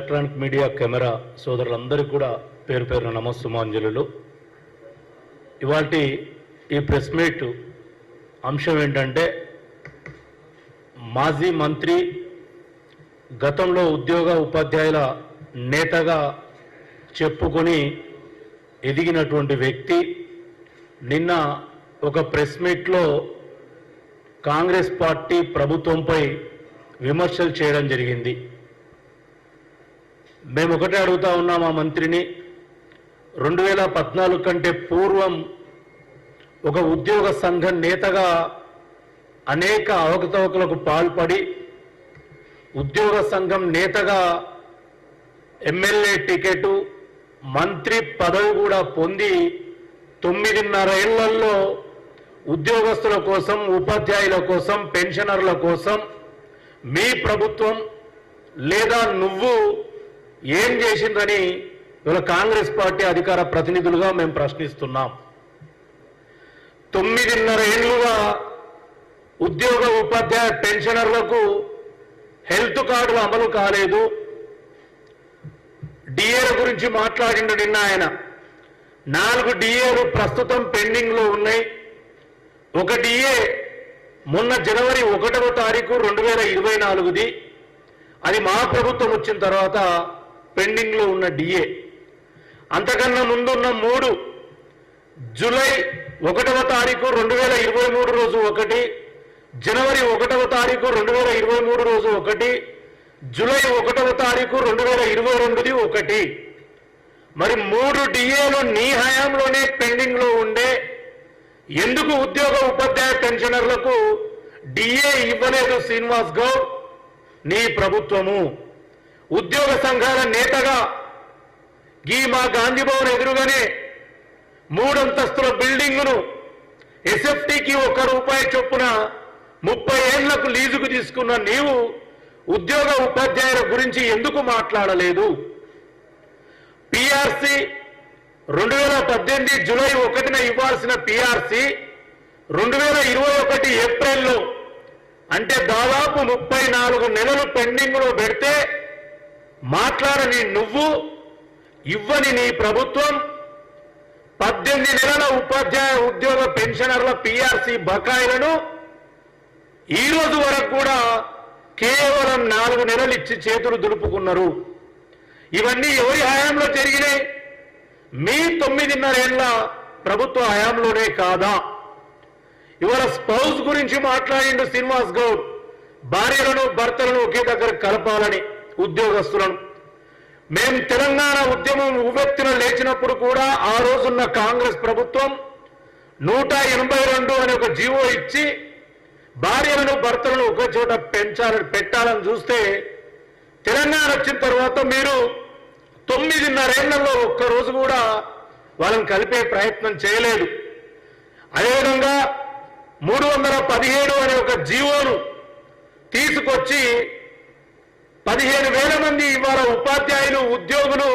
Electronic media camera సోదరులందరికీ కూడా పేరు పేరున నమస్సుమాంజలులు. ఇవాల్టి ఈ ప్రెస్ మీట్ అంశం ఏంటంటే, మాజీ మంత్రి, గతంలో ఉద్యోగ ఉపాధ్యాయుల నేతగా చెప్పుకొని ఎదిగినటువంటి వ్యక్తి నిన్న ఒక ప్రెస్ మీట్లో కాంగ్రెస్ పార్టీ ప్రభుత్వంపై విమర్శలు చేయడం జరిగింది. మేము ఒకటే అడుగుతా ఉన్నాం ఆ మంత్రిని, 2014 కంటే పూర్వం ఒక ఉద్యోగ సంఘం నేతగా అనేక అవకతవకలకు పాల్పడి ఉద్యోగ సంఘం నేతగా ఎమ్మెల్యే టికెట్, మంత్రి పదవి కూడా పొంది 9.5 ఏళ్లలో ఉద్యోగస్తుల కోసం, ఉపాధ్యాయుల కోసం, పెన్షనర్ల కోసం మీ ప్రభుత్వం లేదా నువ్వు ఏం చేసిందని ఇవాళ కాంగ్రెస్ పార్టీ అధికార ప్రతినిధులుగా మేము ప్రశ్నిస్తున్నాం. 9.5 ఏళ్లుగా ఉద్యోగ ఉపాధ్యాయ పెన్షనర్లకు హెల్త్ కార్డులు అమలు కాలేదు. డిఏల గురించి మాట్లాడిండు నిన్న ఆయన. 4 డిఏలు ప్రస్తుతం పెండింగ్లో ఉన్నాయి. ఒక డిఏ మొన్న జనవరి 1వ తారీఖు 2024ది, అది మా ప్రభుత్వం వచ్చిన తర్వాత పెండింగ్లో ఉన్న డిఏ. అంతకన్నా ముందున్న 3 జూలై 1వ తారీఖు 2023 రోజు ఒకటి, జనవరి 1వ తారీఖు 2023 రోజు ఒకటి, జూలై 1వ తారీఖు 2022ది ఒకటి. మరి 3 డిఏలు నీ హయాంలోనే పెండింగ్లో ఉండే ఎందుకు ఉద్యోగ ఉపాధ్యాయ పెన్షనర్లకు డిఏ ఇవ్వలేదు శ్రీనివాస్ గౌడ్ నీ ప్రభుత్వము? ఉద్యోగ సంఘాల నేతగా ఈ మా గాంధీ భవన్ ఎదురుగానే 3 అంతస్తుల బిల్డింగును ఎస్ఎఫ్టీకి ₹1 చొప్పున 30 ఏళ్లకు లీజుకు తీసుకున్న నీవు ఉద్యోగ ఉపాధ్యాయుల గురించి ఎందుకు మాట్లాడలేదు? పిఆర్సీ 2018 జూలై 1న ఇవ్వాల్సిన పిఆర్సీ 2021 ఏప్రిల్లో, అంటే దాదాపు 34 నెలలు పెండింగ్లో పెడితే మాట్లాడని నువ్వు, ఇవ్వని నీ ప్రభుత్వం 18 నెలల ఉపాధ్యాయ ఉద్యోగ పెన్షనర్ల పిఆర్సీ బకాయిలను ఈ రోజు వరకు కూడా కేవలం 4 నెలలు ఇచ్చి చేతులు దులుపుకున్నారు. ఇవన్నీ ఎవరి హయాంలో జరిగినాయి? మీ 9.5 ఏళ్ల ప్రభుత్వ హయాంలోనే కాదా? ఇవాళ స్పౌస్ గురించి మాట్లాడిండు శ్రీనివాస్ గౌడ్. భార్యలను భర్తలను ఒకే దగ్గర కలపాలని ఉద్యోగస్తులను. మేము తెలంగాణ ఉద్యమం ఉవ్వెత్తున లేచినప్పుడు కూడా ఆ రోజున్న కాంగ్రెస్ ప్రభుత్వం 182 అనే ఒక జీవో ఇచ్చి భార్యలను భర్తలను ఒక చోట పెట్టాలని చూస్తే, తెలంగాణ వచ్చిన తర్వాత మీరు 9.5 ఏళ్లలో ఒక్కరోజు కూడా వాళ్ళని కలిపే ప్రయత్నం చేయలేదు. అదేవిధంగా 317 అనే ఒక జీవోను తీసుకొచ్చి 15,000 మంది ఇవాళ ఉపాధ్యాయులు, ఉద్యోగులు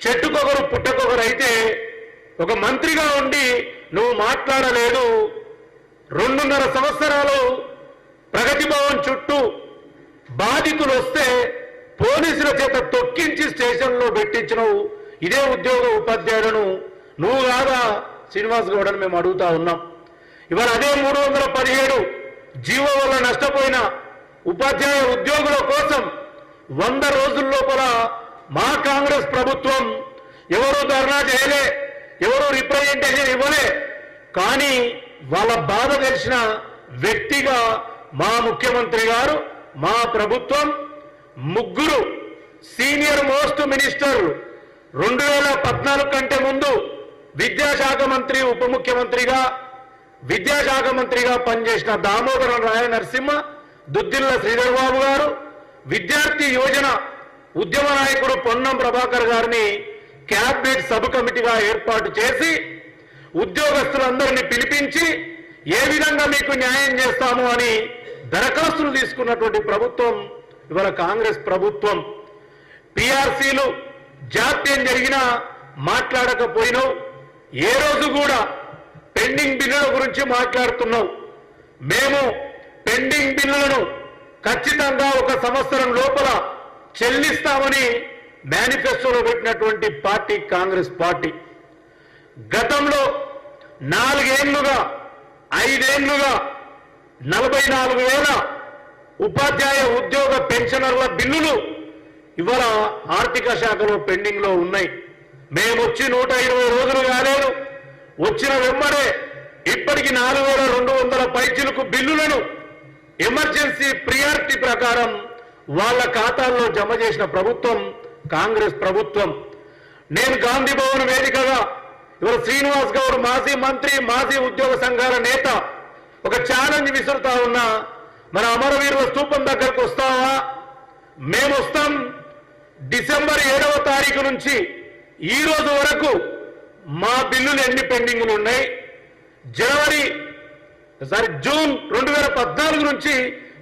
చెట్టుకొకరు పుట్టకొకరు అయితే ఒక మంత్రిగా ఉండి నువ్వు మాట్లాడలేదు. 2.5 సంవత్సరాలు ప్రగతి భవన్ చుట్టూ బాధితులు వస్తే పోలీసుల చేత తొక్కించి స్టేషన్లో పెట్టించినవు. ఇదే ఉద్యోగ ఉపాధ్యాయులను నువ్వు కాదా శ్రీనివాస్ గౌడ్ అని మేము అడుగుతా ఉన్నాం. ఇవాళ అదే 317 జీవో వల్ల నష్టపోయిన ఉపాధ్యాయ ఉద్యోగుల కోసం 100 రోజుల లోపల మా కాంగ్రెస్ ప్రభుత్వం ఎవరు ధర్నా చేయలే, ఎవరు రిప్రజెంటేషన్ ఇవ్వలే. కానీ వాళ్ళ బాధ తెలిసిన వ్యక్తిగా మా ముఖ్యమంత్రి గారు, మా ప్రభుత్వం 3 సీనియర్ మోస్ట్ మినిస్టర్లు 2014 కంటే ముందు విద్యాశాఖ మంత్రి, ఉప ముఖ్యమంత్రిగా, విద్యాశాఖ మంత్రిగా పనిచేసిన దామోదరం రాయ నరసింహ, దుద్దిల్ల శ్రీధర్ బాబు గారు, విద్యార్థి యువజన ఉద్యమ నాయకుడు పొన్నం ప్రభాకర్ గారిని క్యాబినెట్ సబ్ కమిటీగా ఏర్పాటు చేసి ఉద్యోగస్తులందరినీ పిలిపించి ఏ విధంగా మీకు న్యాయం చేస్తాము అని దరఖాస్తులు తీసుకున్నటువంటి ప్రభుత్వం ఇవాళ కాంగ్రెస్ ప్రభుత్వం. పిఆర్సీలు జాప్యం జరిగినా మాట్లాడకపోయినావు. ఏ రోజు కూడా పెండింగ్ బిల్లుల గురించి మాట్లాడుతున్నావు. మేము పెండింగ్ బిల్లులను ఖచ్చితంగా 1 సంవత్సరం లోపల చెల్లిస్తామని మేనిఫెస్టోలో పెట్టినటువంటి పార్టీ కాంగ్రెస్ పార్టీ. గతంలో 4 ఏళ్లుగా 5 ఏళ్లుగా 44,000 ఉపాధ్యాయ ఉద్యోగ పెన్షనర్ల బిల్లులు ఇవాళ ఆర్థిక శాఖలో పెండింగ్ లో ఉన్నాయి. మేము వచ్చి 120 రోజులు కాలేదు. వచ్చిన వెంబడే ఇప్పటికి 4,200 పైచిలకు బిల్లులను ఎమర్జెన్సీ ప్రియారిటీ ప్రకారం వాళ్ళ ఖాతాల్లో జమ చేసిన ప్రభుత్వం కాంగ్రెస్ ప్రభుత్వం. నేను గాంధీ భవన్ వేదికగా ఇవాళ శ్రీనివాస్ గౌడ్ మాజీ మంత్రి, మాజీ ఉద్యోగ సంఘాల నేత ఒక ఛాలెంజ్ విసురుతా ఉన్నా, మన అమరవీరుల స్తూపం దగ్గరకు వస్తావా? మేము వస్తాం. డిసెంబర్ 7వ తారీఖు నుంచి ఈ రోజు వరకు మా బిల్లులు ఎన్ని పెండింగ్లు ఉన్నాయి, జూన్ 2014 నుంచి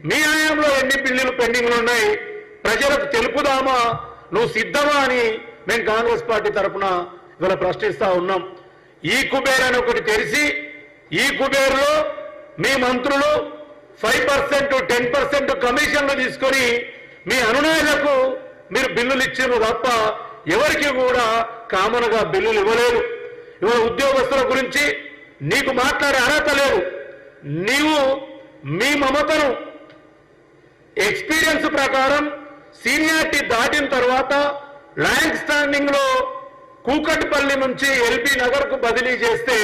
మీ హయాంలో ఎన్ని బిల్లులు పెండింగ్లు ఉన్నాయి, ప్రజలకు తెలుపుదామా, నువ్వు సిద్ధమా అని మేము కాంగ్రెస్ పార్టీ తరఫున ఇవాళ ప్రశ్నిస్తా ఉన్నాం. ఈ కుబేర్ అని ఒకటి తెరిచి ఈ కుబేర్లో మీ మంత్రులు 5% 10% కమిషన్లు తీసుకొని మీ అనునాయులకు మీరు బిల్లులు ఇచ్చారు తప్ప ఎవరికి కూడా కామన్గా బిల్లులు ఇవ్వలేదు. ఇవాళ ఉద్యోగస్తుల గురించి నీకు మాట్లాడే అర్హత లేదు. నీవు మీ మమతను ఎక్స్పీరియన్స్ ప్రకారం సీనియారిటీ దాటిన తర్వాత ర్యాంక్ స్టాండింగ్ లో కూకట్పల్లి నుంచి ఎల్బీ నగర్ కు బదిలీ చేస్తే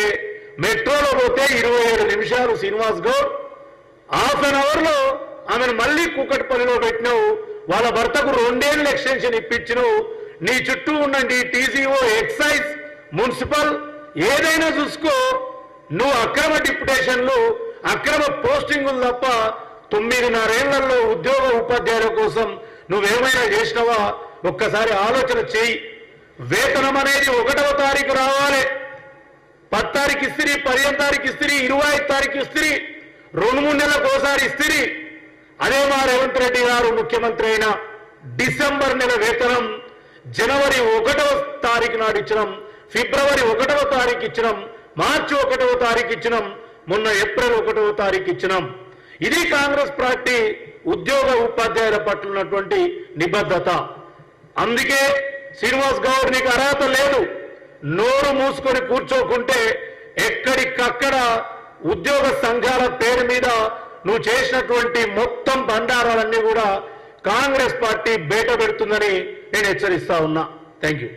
మెట్రోలో పోతే 27 నిమిషాలు శ్రీనివాస్ గౌడ్, ½ an hour లో ఆమెను మళ్ళీ కూకట్పల్లిలో పెట్టినావు. వాళ్ళ భర్తకు 2 ఏళ్ళు ఎక్స్టెన్షన్ ఇప్పించినావు. నీ చుట్టూ ఉన్న నీ టీజీఓ, ఎక్సైజ్, మున్సిపల్ ఏదైనా చూసుకో, నువ్వు అక్రమ డిప్యుటేషన్లు, అక్రమ పోస్టింగులు తప్ప 9.5 ఏళ్లలో ఉద్యోగ ఉపాధ్యాయుల కోసం నువ్వేమైనా చేసినావా? ఒక్కసారి ఆలోచన చేయి. వేతనం అనేది 1వ తారీఖు రావాలి. 10 తారీఖు ఇస్త్రీ, 15 తారీఖు ఇస్త్రీ, 25 తారీఖు ఇస్త్రీ, 2-3 నెలలకు ఒకసారి ఇస్త్రీ. అదే మా రేవంత్ రెడ్డి గారు ముఖ్యమంత్రి అయిన డిసెంబర్ నెల వేతనం జనవరి 1వ తారీఖు నాడు ఇచ్చినాం, ఫిబ్రవరి 1వ తారీఖు ఇచ్చినాం, మార్చి 1వ తారీఖు ఇచ్చినాం, మొన్న ఏప్రిల్ 1వ తారీఖు ఇచ్చినాం. ఇది కాంగ్రెస్ పార్టీ ఉద్యోగ ఉపాధ్యాయుల పట్ల ఉన్నటువంటి నిబద్ధత. అందుకే శ్రీనివాస్ గౌడ్ నీకు అర్హత లేదు. నోరు మూసుకొని కూర్చోకుంటే ఎక్కడికక్కడ ఉద్యోగ సంఘాల పేరు మీద నువ్వు చేసినటువంటి మొత్తం బండారాలన్నీ కూడా కాంగ్రెస్ పార్టీ బయట పెడుతుందని నేను హెచ్చరిస్తా ఉన్నా. Thank you.